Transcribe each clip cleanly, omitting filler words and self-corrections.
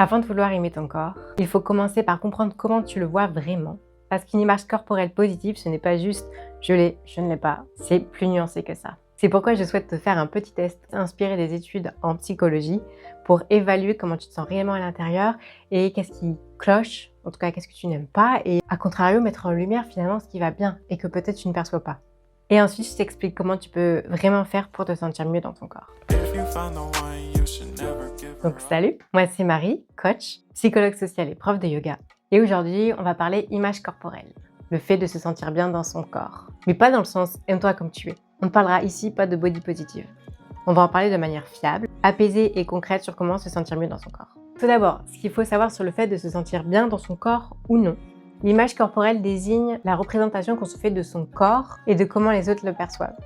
Avant de vouloir aimer ton corps, il faut commencer par comprendre comment tu le vois vraiment. Parce qu'une image corporelle positive, ce n'est pas juste « je l'ai, je ne l'ai pas », c'est plus nuancé que ça. C'est pourquoi je souhaite te faire un petit test inspiré des études en psychologie pour évaluer comment tu te sens réellement à l'intérieur et qu'est-ce qui cloche, en tout cas qu'est-ce que tu n'aimes pas, et à contrario mettre en lumière finalement ce qui va bien et que peut-être tu ne perçois pas. Et ensuite, je t'explique comment tu peux vraiment faire pour te sentir mieux dans ton corps. Donc salut, moi c'est Marie, coach, psychologue sociale et prof de yoga. Et aujourd'hui, on va parler image corporelle, le fait de se sentir bien dans son corps. Mais pas dans le sens « aime-toi comme tu es ». On ne parlera ici pas de body positive. On va en parler de manière fiable, apaisée et concrète sur comment se sentir mieux dans son corps. Tout d'abord, ce qu'il faut savoir sur le fait de se sentir bien dans son corps ou non. L'image corporelle désigne la représentation qu'on se fait de son corps et de comment les autres le perçoivent.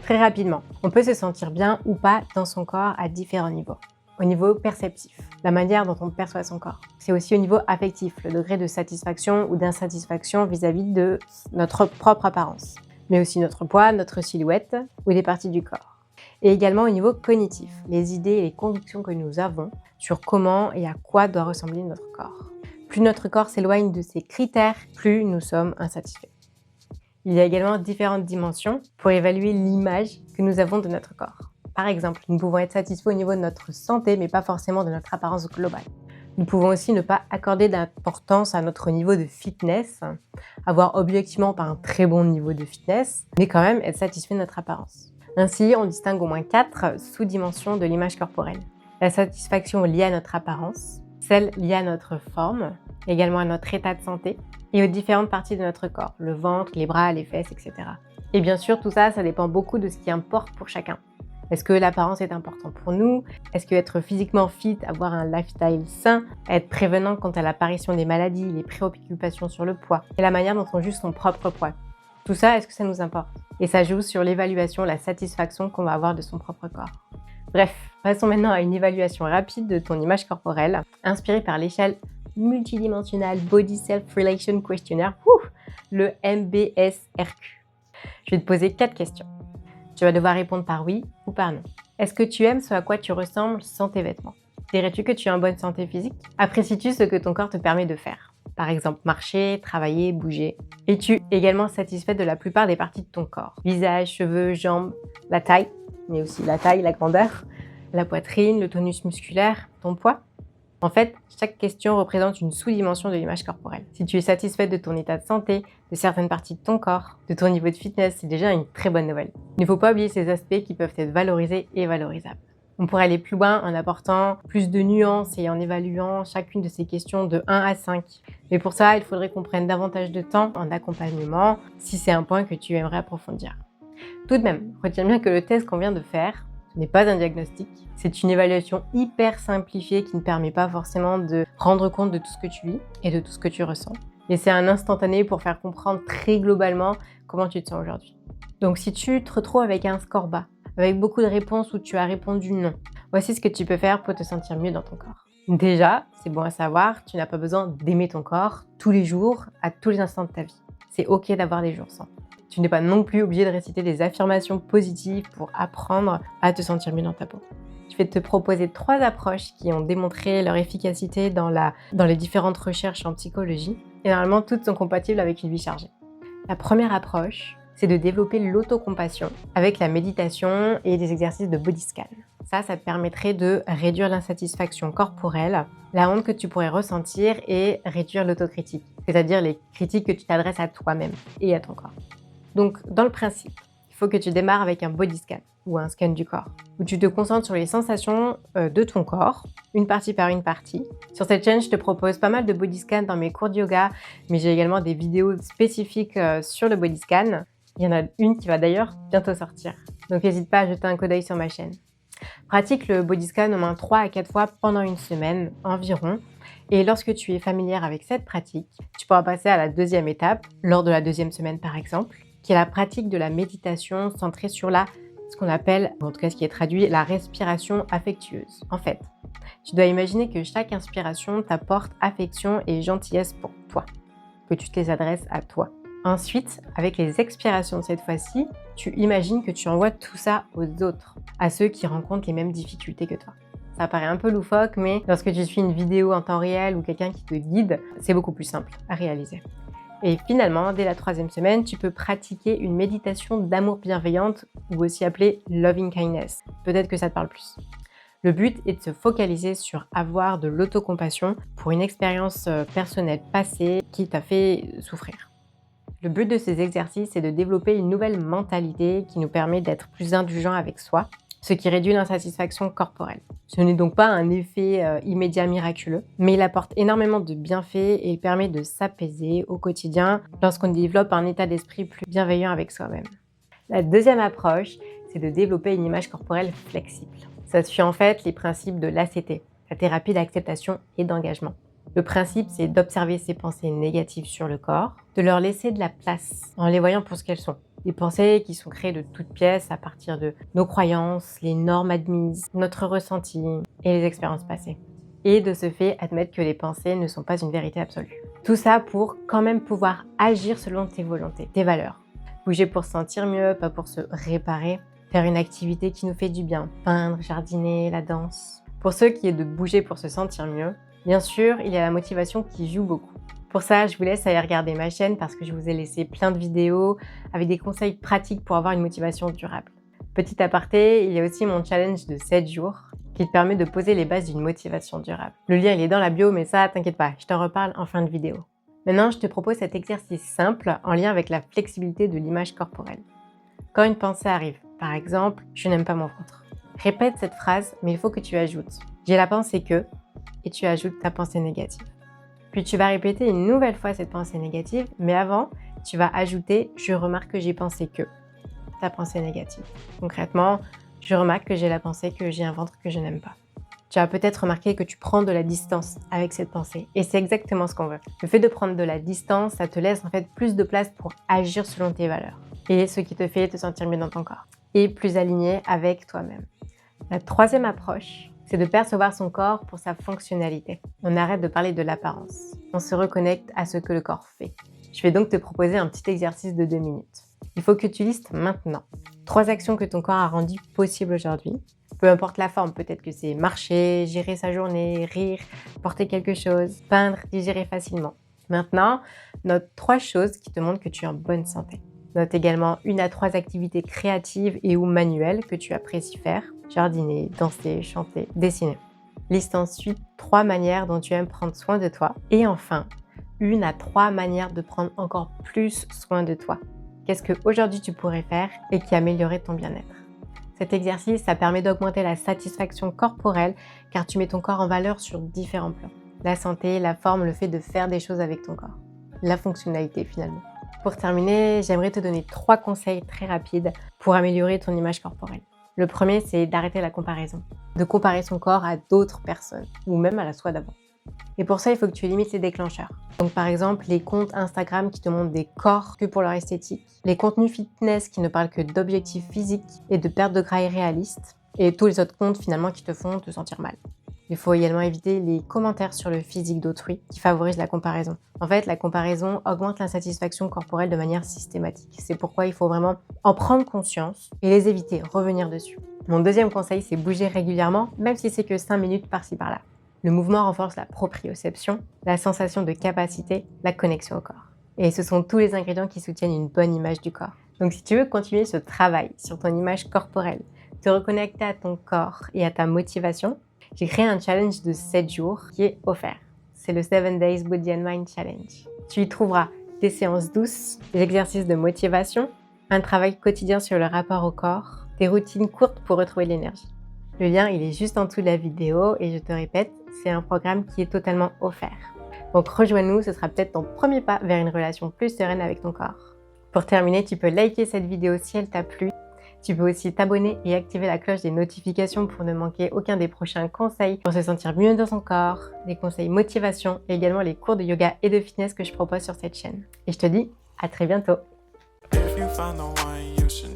Très rapidement, on peut se sentir bien ou pas dans son corps à différents niveaux. Au niveau perceptif, la manière dont on perçoit son corps. C'est aussi au niveau affectif, le degré de satisfaction ou d'insatisfaction vis-à-vis de notre propre apparence, mais aussi notre poids, notre silhouette ou des parties du corps. Et également au niveau cognitif, les idées et les convictions que nous avons sur comment et à quoi doit ressembler notre corps. Plus notre corps s'éloigne de ces critères, plus nous sommes insatisfaits. Il y a également différentes dimensions pour évaluer l'image que nous avons de notre corps. Par exemple, nous pouvons être satisfaits au niveau de notre santé, mais pas forcément de notre apparence globale. Nous pouvons aussi ne pas accorder d'importance à notre niveau de fitness, avoir objectivement pas un très bon niveau de fitness, mais quand même être satisfait de notre apparence. Ainsi, on distingue au moins 4 sous-dimensions de l'image corporelle. La satisfaction liée à notre apparence, celle liée à notre forme, également à notre état de santé et aux différentes parties de notre corps, le ventre, les bras, les fesses, etc. Et bien sûr, tout ça, ça dépend beaucoup de ce qui importe pour chacun. Est-ce que l'apparence est importante pour nous? Est-ce que être physiquement fit, avoir un lifestyle sain, être prévenant quant à l'apparition des maladies, les préoccupations sur le poids et la manière dont on juge son propre poids? Tout ça, est-ce que ça nous importe? Et ça joue sur l'évaluation, la satisfaction qu'on va avoir de son propre corps. Bref, passons maintenant à une évaluation rapide de ton image corporelle, inspirée par l'échelle multidimensionale Body Self-Relation Questionnaire, le MBSRQ. Je vais te poser 4 questions. Tu vas devoir répondre par oui ou par non. Est-ce que tu aimes ce à quoi tu ressembles sans tes vêtements? Dirais-tu que tu es en bonne santé physique? Apprécies-tu ce que ton corps te permet de faire? Par exemple, marcher, travailler, bouger. Es-tu également satisfaite de la plupart des parties de ton corps? Visage, cheveux, jambes, la taille, mais aussi la taille, la grandeur, la poitrine, le tonus musculaire, ton poids? En fait, chaque question représente une sous-dimension de l'image corporelle. Si tu es satisfaite de ton état de santé, de certaines parties de ton corps, de ton niveau de fitness, c'est déjà une très bonne nouvelle. Il ne faut pas oublier ces aspects qui peuvent être valorisés et valorisables. On pourrait aller plus loin en apportant plus de nuances et en évaluant chacune de ces questions de 1 à 5. Mais pour ça, il faudrait qu'on prenne davantage de temps en accompagnement si c'est un point que tu aimerais approfondir. Tout de même, retiens bien que le test qu'on vient de faire, ce n'est pas un diagnostic, c'est une évaluation hyper simplifiée qui ne permet pas forcément de rendre compte de tout ce que tu vis et de tout ce que tu ressens. Et c'est un instantané pour faire comprendre très globalement comment tu te sens aujourd'hui. Donc si tu te retrouves avec un score bas, avec beaucoup de réponses où tu as répondu non, voici ce que tu peux faire pour te sentir mieux dans ton corps. Déjà, c'est bon à savoir, tu n'as pas besoin d'aimer ton corps tous les jours, à tous les instants de ta vie. C'est ok d'avoir des jours sans. Tu n'es pas non plus obligé de réciter des affirmations positives pour apprendre à te sentir mieux dans ta peau. Je vais te proposer 3 approches qui ont démontré leur efficacité dans les différentes recherches en psychologie. Et normalement, toutes sont compatibles avec une vie chargée. La première approche, c'est de développer l'autocompassion avec la méditation et des exercices de body scan. Ça te permettrait de réduire l'insatisfaction corporelle, la honte que tu pourrais ressentir et réduire l'autocritique, c'est-à-dire les critiques que tu t'adresses à toi-même et à ton corps. Donc, dans le principe, il faut que tu démarres avec un body scan ou un scan du corps, où tu te concentres sur les sensations de ton corps, une partie par une partie. Sur cette chaîne, je te propose pas mal de body scans dans mes cours de yoga, mais j'ai également des vidéos spécifiques sur le body scan. Il y en a une qui va d'ailleurs bientôt sortir. Donc, n'hésite pas à jeter un coup d'œil sur ma chaîne. Pratique le body scan au moins 3 à 4 fois pendant une semaine environ. Et lorsque tu es familière avec cette pratique, tu pourras passer à la deuxième étape, lors de la 2e semaine par exemple, qui est la pratique de la méditation centrée sur ce qu'on appelle, en tout cas ce qui est traduit, la respiration affectueuse. En fait, tu dois imaginer que chaque inspiration t'apporte affection et gentillesse pour toi, que tu te les adresses à toi. Ensuite, avec les expirations de cette fois-ci, tu imagines que tu envoies tout ça aux autres, à ceux qui rencontrent les mêmes difficultés que toi. Ça paraît un peu loufoque, mais lorsque tu suis une vidéo en temps réel ou quelqu'un qui te guide, c'est beaucoup plus simple à réaliser. Et finalement, dès la 3e semaine, tu peux pratiquer une méditation d'amour bienveillante ou aussi appelée Loving Kindness. Peut-être que ça te parle plus. Le but est de se focaliser sur avoir de l'autocompassion pour une expérience personnelle passée qui t'a fait souffrir. Le but de ces exercices est de développer une nouvelle mentalité qui nous permet d'être plus indulgents avec soi, ce qui réduit l'insatisfaction corporelle. Ce n'est donc pas un effet immédiat miraculeux, mais il apporte énormément de bienfaits et il permet de s'apaiser au quotidien lorsqu'on développe un état d'esprit plus bienveillant avec soi-même. La deuxième approche, c'est de développer une image corporelle flexible. Ça suit en fait les principes de l'ACT, la thérapie d'acceptation et d'engagement. Le principe, c'est d'observer ses pensées négatives sur le corps, de leur laisser de la place en les voyant pour ce qu'elles sont. Des pensées qui sont créées de toutes pièces à partir de nos croyances, les normes admises, notre ressenti et les expériences passées. Et de ce fait, admettre que les pensées ne sont pas une vérité absolue. Tout ça pour quand même pouvoir agir selon tes volontés, tes valeurs. Bouger pour se sentir mieux, pas pour se réparer. Faire une activité qui nous fait du bien, peindre, jardiner, la danse. Pour ceux qui est de bouger pour se sentir mieux, bien sûr, il y a la motivation qui joue beaucoup. Pour ça, je vous laisse aller regarder ma chaîne parce que je vous ai laissé plein de vidéos avec des conseils pratiques pour avoir une motivation durable. Petit aparté, il y a aussi mon challenge de 7 jours qui te permet de poser les bases d'une motivation durable. Le lien, il est dans la bio, mais ça, t'inquiète pas, je t'en reparle en fin de vidéo. Maintenant, je te propose cet exercice simple en lien avec la flexibilité de l'image corporelle. Quand une pensée arrive, par exemple, je n'aime pas mon ventre. Répète cette phrase, mais il faut que tu ajoutes « j'ai la pensée que » et tu ajoutes ta pensée négative. Puis tu vas répéter une nouvelle fois cette pensée négative, mais avant, tu vas ajouter « je remarque que j'ai pensé que » ta pensée négative. Concrètement, je remarque que j'ai la pensée que j'ai un ventre que je n'aime pas. Tu as peut-être remarqué que tu prends de la distance avec cette pensée et c'est exactement ce qu'on veut. Le fait de prendre de la distance, ça te laisse en fait plus de place pour agir selon tes valeurs et ce qui te fait te sentir mieux dans ton corps et plus aligné avec toi-même. La 3e approche, c'est de percevoir son corps pour sa fonctionnalité. On arrête de parler de l'apparence. On se reconnecte à ce que le corps fait. Je vais donc te proposer un petit exercice de 2 minutes. Il faut que tu listes maintenant 3 actions que ton corps a rendues possibles aujourd'hui. Peu importe la forme, peut-être que c'est marcher, gérer sa journée, rire, porter quelque chose, peindre, digérer facilement. Maintenant, note 3 choses qui te montrent que tu es en bonne santé. Note également 1 à 3 activités créatives et ou manuelles que tu apprécies faire. Jardiner, danser, chanter, dessiner. Liste ensuite 3 manières dont tu aimes prendre soin de toi. Et enfin, 1 à 3 manières de prendre encore plus soin de toi. Qu'est-ce qu'aujourd'hui tu pourrais faire et qui améliorerait ton bien-être? Cet exercice, ça permet d'augmenter la satisfaction corporelle car tu mets ton corps en valeur sur différents plans. La santé, la forme, le fait de faire des choses avec ton corps. La fonctionnalité finalement. Pour terminer, j'aimerais te donner 3 conseils très rapides pour améliorer ton image corporelle. Le premier, c'est d'arrêter la comparaison. De comparer son corps à d'autres personnes ou même à la soi d'avant. Et pour ça, il faut que tu limites les déclencheurs. Donc par exemple, les comptes Instagram qui te montrent des corps que pour leur esthétique, les contenus fitness qui ne parlent que d'objectifs physiques et de perte de gras irréalistes, et tous les autres comptes finalement qui te font te sentir mal. Il faut également éviter les commentaires sur le physique d'autrui qui favorisent la comparaison. En fait, la comparaison augmente l'insatisfaction corporelle de manière systématique. C'est pourquoi il faut vraiment en prendre conscience et les éviter, revenir dessus. Mon deuxième conseil, c'est bouger régulièrement, même si c'est que 5 minutes par-ci par-là. Le mouvement renforce la proprioception, la sensation de capacité, la connexion au corps. Et ce sont tous les ingrédients qui soutiennent une bonne image du corps. Donc si tu veux continuer ce travail sur ton image corporelle, te reconnecter à ton corps et à ta motivation, j'ai créé un challenge de 7 jours qui est offert. C'est le 7 Days Body and Mind Challenge. Tu y trouveras des séances douces, des exercices de motivation, un travail quotidien sur le rapport au corps, des routines courtes pour retrouver l'énergie. Le lien, il est juste en dessous de la vidéo et je te répète, c'est un programme qui est totalement offert. Donc rejoins-nous, ce sera peut-être ton premier pas vers une relation plus sereine avec ton corps. Pour terminer, tu peux liker cette vidéo si elle t'a plu. Tu peux aussi t'abonner et activer la cloche des notifications pour ne manquer aucun des prochains conseils pour se sentir mieux dans son corps, des conseils motivation et également les cours de yoga et de fitness que je propose sur cette chaîne. Et je te dis à très bientôt. If you find the one, you should